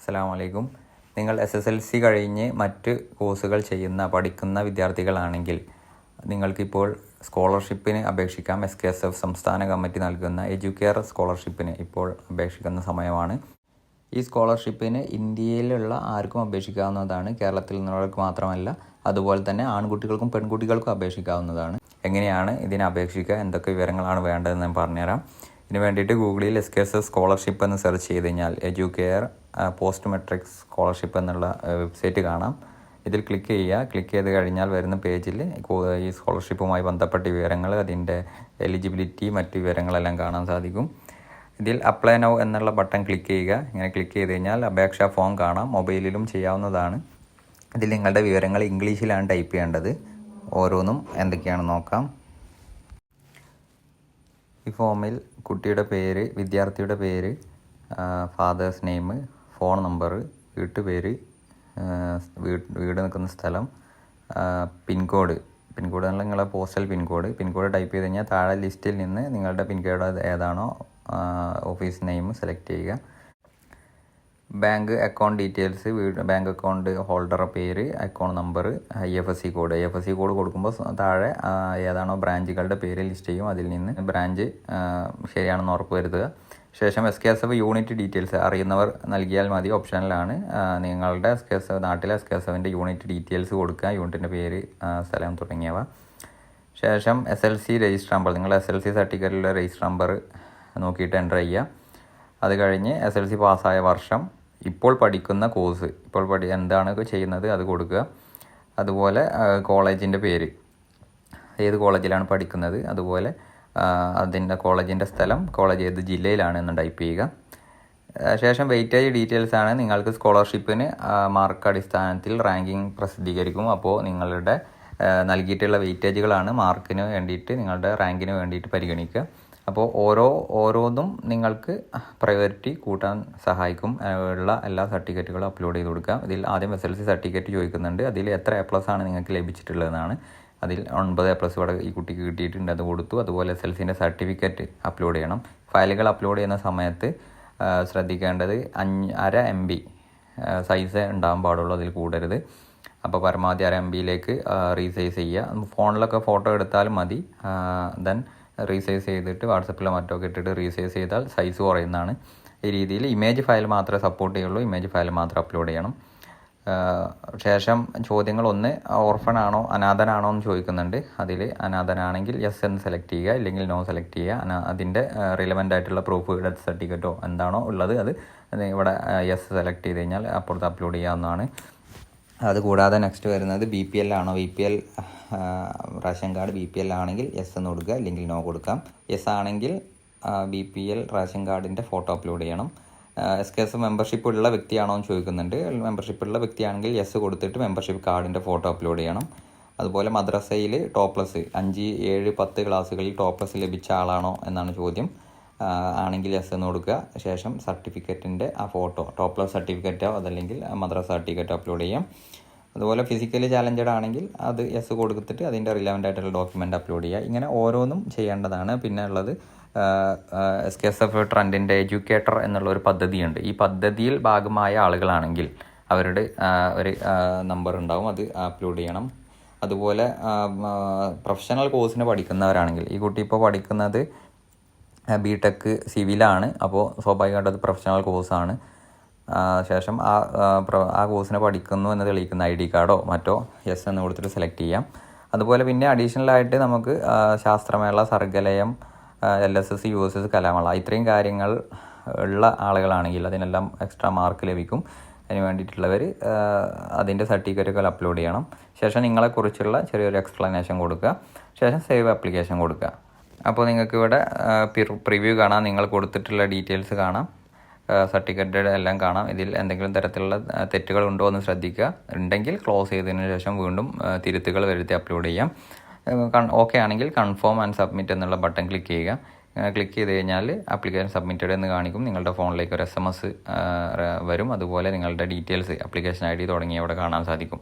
അസ്സലാമു അലൈക്കും. നിങ്ങൾ SSLC കഴിഞ്ഞ് മറ്റ് കോഴ്സുകൾ പഠിക്കുന്ന വിദ്യാർത്ഥികളാണെങ്കിൽ നിങ്ങൾക്കിപ്പോൾ സ്കോളർഷിപ്പിന് അപേക്ഷിക്കാം. SKSF സംസ്ഥാന കമ്മിറ്റി നൽകുന്ന എഡ്യൂക്കെയർ സ്കോളർഷിപ്പിന് ഇപ്പോൾ അപേക്ഷിക്കുന്ന സമയമാണ്. ഈ സ്കോളർഷിപ്പിന് ഇന്ത്യയിലുള്ള ആർക്കും അപേക്ഷിക്കാവുന്നതാണ്. കേരളത്തിൽ നിന്നുള്ളവർക്ക് മാത്രമല്ല, അതുപോലെ തന്നെ ആൺകുട്ടികൾക്കും പെൺകുട്ടികൾക്കും അപേക്ഷിക്കാവുന്നതാണ്. എങ്ങനെയാണ് ഇതിന് അപേക്ഷിക്കുക, എന്തൊക്കെ വിവരങ്ങളാണ് വേണ്ടതെന്ന് ഞാൻ പറഞ്ഞുതരാം. ഇതിന് വേണ്ടിയിട്ട് ഗൂഗിളിൽ SKSF സ്കോളർഷിപ്പ് എന്ന് സെർച്ച് ചെയ്ത് കഴിഞ്ഞാൽ എഡ്യൂക്കെയർ പോസ്റ്റ് മെട്രിക് സ്കോളർഷിപ്പ് എന്നുള്ള വെബ്സൈറ്റ് കാണാം. ഇതിൽ ക്ലിക്ക് ചെയ്യുക. ക്ലിക്ക് ചെയ്ത് കഴിഞ്ഞാൽ വരുന്ന പേജിൽ ഈ സ്കോളർഷിപ്പുമായി ബന്ധപ്പെട്ട വിവരങ്ങൾ, അതിൻ്റെ എലിജിബിലിറ്റി, മറ്റ് വിവരങ്ങളെല്ലാം കാണാൻ സാധിക്കും. ഇതിൽ അപ്ലൈ നൗ എന്നുള്ള ബട്ടൺ ക്ലിക്ക് ചെയ്യുക. ഇങ്ങനെ ക്ലിക്ക് ചെയ്ത് കഴിഞ്ഞാൽ അപേക്ഷാ ഫോം കാണാം. മൊബൈലിലും ചെയ്യാവുന്നതാണ്. ഇതിൽ നിങ്ങളുടെ വിവരങ്ങൾ ഇംഗ്ലീഷിലാണ് ടൈപ്പ് ചെയ്യേണ്ടത്. ഓരോന്നും എന്തൊക്കെയാണെന്ന് നോക്കാം. ഈ ഫോമിൽ കുട്ടിയുടെ പേര്, വിദ്യാർത്ഥിയുടെ പേര്, ഫാദേഴ്സ് നെയിം, ഫോൺ നമ്പർ, വീട്ടുപേര്, വീട് നിൽക്കുന്ന സ്ഥലം, പിൻകോഡ് എന്നുള്ള നിങ്ങളുടെ പോസ്റ്റൽ പിൻകോഡ് ടൈപ്പ് ചെയ്ത് കഴിഞ്ഞാൽ താഴെ ലിസ്റ്റിൽ നിന്ന് നിങ്ങളുടെ പിൻകോഡ് ഏതാണോ ഓഫീസ് നെയിം സെലക്ട് ചെയ്യുക. Bank account details, bank account ഹോൾഡറുടെ പേര്, അക്കൗണ്ട് നമ്പർ, IFSC കോഡ് കൊടുക്കുമ്പോൾ താഴെ ഏതാണോ ബ്രാഞ്ചുകളുടെ പേര് ലിസ്റ്റ് ചെയ്യും. അതിൽ നിന്ന് ബ്രാഞ്ച് ശരിയാണെന്ന് ഉറപ്പ് വരുത്തുക. ശേഷം SKSF യൂണിറ്റ് ഡീറ്റെയിൽസ് അറിയുന്നവർ നൽകിയാൽ മതി, ഓപ്ഷനിലാണ്. നിങ്ങളുടെ നാട്ടിലെ SKSFൻ്റെ യൂണിറ്റ് ഡീറ്റെയിൽസ് കൊടുക്കുക, യൂണിറ്റിൻ്റെ പേര്, സ്ഥലം തുടങ്ങിയവ. ശേഷം SLC രജിസ്റ്റർ നമ്പർ, നിങ്ങളുടെ SLC സർട്ടിഫിക്കറ്റിലെ രജിസ്റ്റർ നമ്പർ നോക്കിയിട്ട് എൻ്റർ ചെയ്യുക. അത് കഴിഞ്ഞ് SLC പാസ്സായ വർഷം, ഇപ്പോൾ പഠിക്കുന്ന കോഴ്സ്, എന്താണ് ചെയ്യുന്നത് അത് കൊടുക്കുക. അതുപോലെ കോളേജിൻ്റെ പേര്, ഏത് കോളേജിലാണ് പഠിക്കുന്നത്, അതുപോലെ അതിൻ്റെ കോളേജിൻ്റെ സ്ഥലം, കോളേജ് ഏത് ജില്ലയിലാണ് എന്ന് ടൈപ്പ് ചെയ്യുക. ശേഷം വെയിറ്റേജ് ഡീറ്റെയിൽസ് ആണ്. നിങ്ങൾക്ക് സ്കോളർഷിപ്പിന് മാർക്ക് അടിസ്ഥാനത്തിൽ റാങ്കിങ് പ്രസിദ്ധീകരിക്കും. അപ്പോൾ നിങ്ങളുടെ നൽകിയിട്ടുള്ള വെയിറ്റേജുകളാണ് മാർക്കിന് വേണ്ടിയിട്ട്, നിങ്ങളുടെ റാങ്കിന് വേണ്ടിയിട്ട് പരിഗണിക്കുക. അപ്പോൾ ഓരോന്നും നിങ്ങൾക്ക് പ്രയോറിറ്റി കൂട്ടാൻ സഹായിക്കും. ഉള്ള എല്ലാ സർട്ടിഫിക്കറ്റുകളും അപ്ലോഡ് ചെയ്ത് കൊടുക്കുക. ഇതിൽ ആദ്യം SLC സർട്ടിഫിക്കറ്റ് ചോദിക്കുന്നുണ്ട്. അതിൽ എത്ര A+ ആണ് നിങ്ങൾക്ക് ലഭിച്ചിട്ടുള്ളതെന്നാണ്. അതിൽ 9 A+ ഇവിടെ ഈ കുട്ടിക്ക് കിട്ടിയിട്ടുണ്ട്, അത് കൊടുത്തു. അതുപോലെ SLCൻ്റെ സർട്ടിഫിക്കറ്റ് അപ്ലോഡ് ചെയ്യണം. ഫയലുകൾ അപ്ലോഡ് ചെയ്യുന്ന സമയത്ത് ശ്രദ്ധിക്കേണ്ടത് 5.5 MB സൈസ് ഉണ്ടാകാൻ പാടുള്ളൂ, അതിൽ കൂടരുത്. അപ്പോൾ പരമാവധി 1/2 MB റീസൈസ് ചെയ്യുക. ഫോണിലൊക്കെ ഫോട്ടോ എടുത്താലും മതി. ദെൻ റീസൈസ് ചെയ്തിട്ട് വാട്സപ്പിലോ മറ്റോ ഇട്ടിട്ട് റീസൈസ് ചെയ്താൽ സൈസ് കുറയുന്നതാണ്. ഈ രീതിയിൽ ഇമേജ് ഫയൽ മാത്രമേ സപ്പോർട്ട് ചെയ്യുള്ളൂ, ഇമേജ് ഫയൽ മാത്രം അപ്ലോഡ് ചെയ്യണം. ശേഷം ചോദ്യങ്ങൾ 1, ഓർഫൺ ആണോ അനാഥനാണോ എന്ന് ചോദിക്കുന്നുണ്ട്. അതിൽ അനാഥനാണെങ്കിൽ യെസ് എന്ന് സെലക്ട് ചെയ്യുക, ഇല്ലെങ്കിൽ നോ സെലക്ട് ചെയ്യുക. അതിൻ്റെ റിലവൻ്റ് ആയിട്ടുള്ള പ്രൂഫ്, ഡെത്ത് സർട്ടിഫിക്കറ്റോ എന്താണോ ഉള്ളത് അത് ഇവിടെ യെസ് സെലക്ട് ചെയ്ത് കഴിഞ്ഞാൽ അപ്പുറത്ത് അപ്ലോഡ് ചെയ്യാവുന്നതാണ്. അതുകൂടാതെ നെക്സ്റ്റ് വരുന്നത് BPL ആണോ, BPL റേഷൻ കാർഡ് BPL ആണെങ്കിൽ യെസ് എന്ന് കൊടുക്കുക, ഇല്ലെങ്കിൽ നോ കൊടുക്കാം. യെസ് ആണെങ്കിൽ BPL റേഷൻ കാർഡിൻ്റെ ഫോട്ടോ അപ്ലോഡ് ചെയ്യണം. SKSF മെമ്പർഷിപ്പ് ഉള്ള വ്യക്തിയാണോ എന്ന് ചോദിക്കുന്നുണ്ട്. മെമ്പർഷിപ്പ് ഉള്ള വ്യക്തിയാണെങ്കിൽ യെസ് കൊടുത്തിട്ട് മെമ്പർഷിപ്പ് കാർഡിൻ്റെ ഫോട്ടോ അപ്ലോഡ് ചെയ്യണം. അതുപോലെ മദ്രസയിൽ ടോപ്പ് പ്ലസ് 5, 7, 10 ക്ലാസ്സുകളിൽ ടോപ്പ് പ്ലസ് ലഭിച്ച ആളാണോ എന്നാണ് ചോദ്യം. ആണെങ്കിൽ യെസ് എന്ന് കൊടുക്കുക. ശേഷം സർട്ടിഫിക്കറ്റിൻ്റെ ആ ഫോട്ടോ, ടോപ്പ് പ്ലസ് സർട്ടിഫിക്കറ്റോ അതല്ലെങ്കിൽ മദ്രസ സർട്ടിഫിക്കറ്റോ അപ്ലോഡ് ചെയ്യാം. അതുപോലെ ഫിസിക്കലി ചാലഞ്ചഡ് ആണെങ്കിൽ അത് യെസ് കൊടുത്തിട്ട് അതിൻ്റെ റിലവൻ്റ് ആയിട്ടുള്ള ഡോക്യുമെൻ്റ് അപ്ലോഡ് ചെയ്യുക. ഇങ്ങനെ ഓരോന്നും ചെയ്യേണ്ടതാണ്. പിന്നെ ഉള്ളത് SKSF ട്രെൻഡിൻ്റെ എഡ്യൂക്കേറ്റർ എന്നുള്ളൊരു പദ്ധതിയുണ്ട്. ഈ പദ്ധതിയിൽ ഭാഗമായ ആളുകളാണെങ്കിൽ അവരുടെ ഒരു നമ്പർ ഉണ്ടാവും, അത് അപ്ലോഡ് ചെയ്യണം. അതുപോലെ പ്രൊഫഷണൽ കോഴ്സിന് പഠിക്കുന്നവരാണെങ്കിൽ, ഈ കുട്ടി ഇപ്പോൾ പഠിക്കുന്നത് BTech സിവിലാണ്, അപ്പോൾ സ്വാഭാവികമായിട്ടും അത് പ്രൊഫഷണൽ കോഴ്സാണ്. ശേഷം ആ കോഴ്സിനെ പഠിക്കുന്നു എന്ന് തെളിയിക്കുന്ന ID കാർഡോ മറ്റോ യെസ് എന്ന് കൊടുത്തിട്ട് സെലക്ട് ചെയ്യാം. അതുപോലെ പിന്നെ അഡീഷണലായിട്ട് നമുക്ക് ശാസ്ത്രമേള, സർഗലയം, LSS, USS, കലാമേള, ഇത്രയും കാര്യങ്ങൾ ഉള്ള ആളുകളാണെങ്കിൽ അതിനെല്ലാം എക്സ്ട്രാ മാർക്ക് ലഭിക്കും. അതിന് വേണ്ടിയിട്ടുള്ളവർ അതിൻ്റെ സർട്ടിഫിക്കറ്റുകൾ അപ്ലോഡ് ചെയ്യണം. ശേഷം നിങ്ങളെക്കുറിച്ചുള്ള ചെറിയൊരു എക്സ്പ്ലനേഷൻ കൊടുക്കുക. ശേഷം സേവ് ആപ്ലിക്കേഷൻ കൊടുക്കുക. അപ്പോൾ നിങ്ങൾക്ക് ഇവിടെ പ്രിവ്യൂ കാണാം, നിങ്ങൾ കൊടുത്തിട്ടുള്ള ഡീറ്റെയിൽസ് കാണാം, സർട്ടിഫിക്കറ്റ് എല്ലാം കാണാം. ഇതിൽ എന്തെങ്കിലും തരത്തിലുള്ള തെറ്റുകൾ ഉണ്ടോ എന്ന് ശ്രദ്ധിക്കുക. ഉണ്ടെങ്കിൽ ക്ലോസ് ചെയ്തതിന് ശേഷം വീണ്ടും തിരുത്തുകൾ വരുത്തി അപ്ലോഡ് ചെയ്യാം. ഓക്കെ ആണെങ്കിൽ കൺഫേം ആൻഡ് സബ്മിറ്റ് എന്നുള്ള ബട്ടൺ ക്ലിക്ക് ചെയ്യുക. ക്ലിക്ക് ചെയ്ത് കഴിഞ്ഞാൽ ആപ്ലിക്കേഷൻ സബ്മിറ്റഡ് എന്ന് കാണിക്കും. നിങ്ങളുടെ ഫോണിലേക്ക് ഒരു SMS വരും. അതുപോലെ നിങ്ങളുടെ ഡീറ്റെയിൽസ്, ആപ്ലിക്കേഷൻ ID തുടങ്ങിയ അവിടെ കാണാൻ സാധിക്കും.